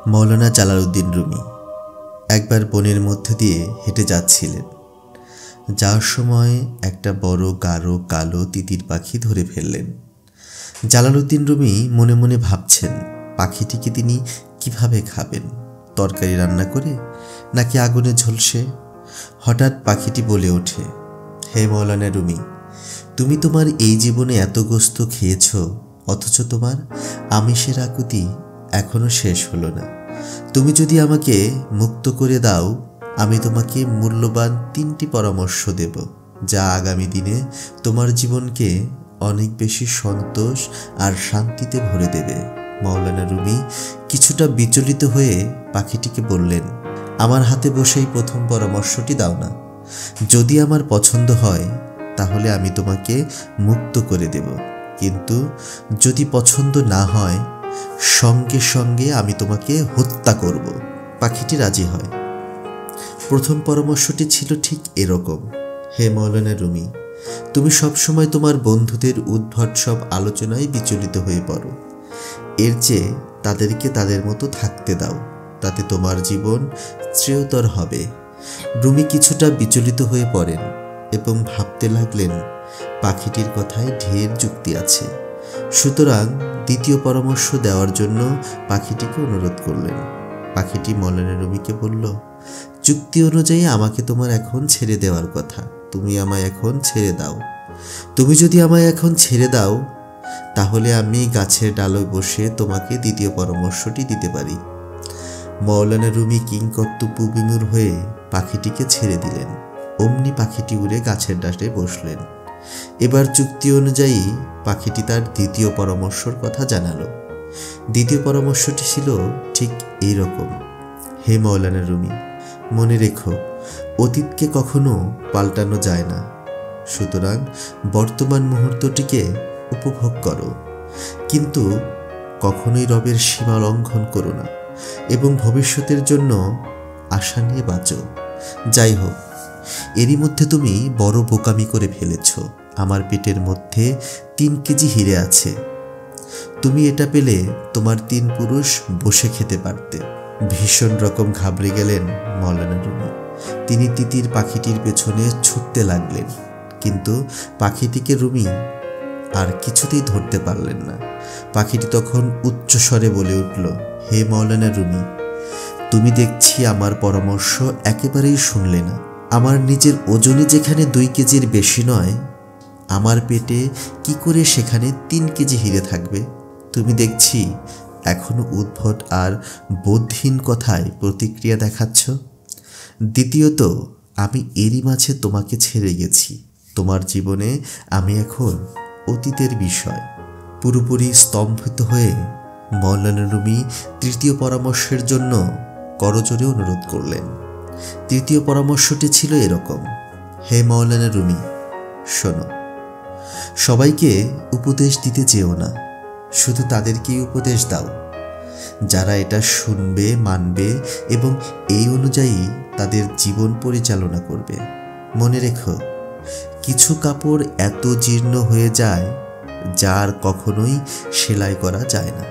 মৌলানা Jalaluddin Rumi একবার বনের মধ্যে দিয়ে হেঁটে যাচ্ছিলেন। যাওয়ার সময় একটা বড় গাঢ় কালো তিতির পাখি ধরে ফেললেন। জালালউদ্দিন রুমি মনে মনে ভাবছেন, পাখিটিকে তিনি কিভাবে খাবেন, তরকারি রান্না করে নাকি আগুনে ঝলসে। হঠাৎ পাখিটি বলে ওঠে, হে মৌলানা রুমি, তুমি তোমার এই জীবনে এত গোস্ত খেয়েছ, অথচ তোমার আমিষের আকুতি এখনো শেষ হলো না। তুমি যদি আমাকে মুক্ত করে দাও, আমি তোমাকে মূল্যবান 3টি পরামর্শ দেব, যা আগামী দিনে তোমার জীবনকে অনেক বেশি সন্তোষ আর শান্তিতে ভরে দেবে। মৌলানা রুমি কিছুটা বিচলিত হয়ে পাখিটিকে বললেন, আমার হাতে বসেই প্রথম পরামর্শটি দাও না। যদি আমার পছন্দ হয় তাহলে আমি তোমাকে মুক্ত করে দেব, কিন্তু যদি পছন্দ না হয় সঙ্গে সঙ্গে আমি তোমাকে হত্যা করব। পাখিটি রাজি হয়। প্রথম পরামর্শটি ছিল ঠিক এরকম, হে মৌলানা রুমি, তুমি সবসময় তোমার বন্ধুদের উদ্ভট সব আলোচনায় বিচলিত হয়ে পড়ো। এর চেয়ে তাদেরকে তাদের মতো থাকতে দাও, তাতে তোমার জীবন শ্রেয়তর হবে। রুমি কিছুটা বিচলিত হয়ে পড়েন এবং ভাবতে লাগলেন, পাখিটির কথায় ঢের যুক্তি আছে। সুতরাং দ্বিতীয় পরামর্শ দেওয়ার জন্য পাখিটিকে অনুরোধ করলেন। পাখিটি মৌলানা রুমিকে বলল, চুক্তি অনুযায়ী আমাকে তোমার এখন ছেড়ে দেওয়ার কথা, তুমি আমায় এখন ছেড়ে দাও। তুমি যদি আমায় এখন ছেড়ে দাও তাহলে আমি গাছের ডালে বসে তোমাকে দ্বিতীয় পরামর্শটি দিতে পারি। মৌলানা রুমি কিংকর্তব্য বিমূঢ় হয়ে পাখিটিকে ছেড়ে দিলেন। অমনি পাখিটি উড়ে গাছের ডালে বসলেন। এবার চুক্তি অনুযায়ী পাখিটি তার দ্বিতীয় পরামর্শর কথা জানালো। দ্বিতীয় পরামর্শটি ছিল ঠিক এইরকম, হে মৌলানা রুমি, মনে রেখো, অতীতকে কখনো পাল্টানো যায় না। সুতরাং বর্তমান মুহূর্তটিকে উপভোগ করো, কিন্তু কখনোই রবের সীমা লঙ্ঘন করো না এবং ভবিষ্যতের জন্য আশা নিয়ে বাঁচো। যাই হোক, এরই মধ্যে তুমি বড় বোকামি করে ফেলেছ। আমার পেটের মধ্যে 3 কেজি হিরে আছে। তুমি এটা পেলে তোমার 3 পুরুষ বসে খেতে পারতে। ভীষণ রকম ঘাবড়ে গেলেন মৌলানা রুমি। তিনি তিতির পাখিটির পেছনে ছুটতে লাগলেন, কিন্তু পাখিটিকে রুমি আর কিছুতেই ধরতে পারলেন না। পাখিটি তখন উচ্চস্বরে বলে উঠল, হে মৌলানা রুমি, তুমি দেখছি আমার পরামর্শ একেবারেই শুনলে না। আমার নিজের ওজনে যেখানে 2 কেজির বেশি নয়, আমার পেটে কি করে সেখানে 3 কেজি হিরে থাকবে? তুমি দেখছি এখনো উদ্ভট আর বোধহীন কথায় প্রতিক্রিয়া দেখাচ্ছ। দ্বিতীয়ত, আমি এরই মাঝে তোমাকে ছেড়ে গেছি। তোমার জীবনে আমি এখন অতীতের বিষয়। পুরোপুরি স্তম্ভিত হয়ে মৌলানা রুমি তৃতীয় পরামর্শের জন্য করজোরে অনুরোধ করলেন। তৃতীয় পরামর্শটি ছিল এরকম, হে মৌলানা রুমি, শোনো, সবাইকে উপদেশ দিতে যেও না, শুধু তাদেরকেই উপদেশ দাও যারা এটা শুনবে, মানবে এবং এই অনুযায়ী তাদের জীবন পরিচালনা করবে। মনে রেখো, কিছু কাপড় এত জীর্ণ হয়ে যায় যার কখনোই সেলাই করা যায় না।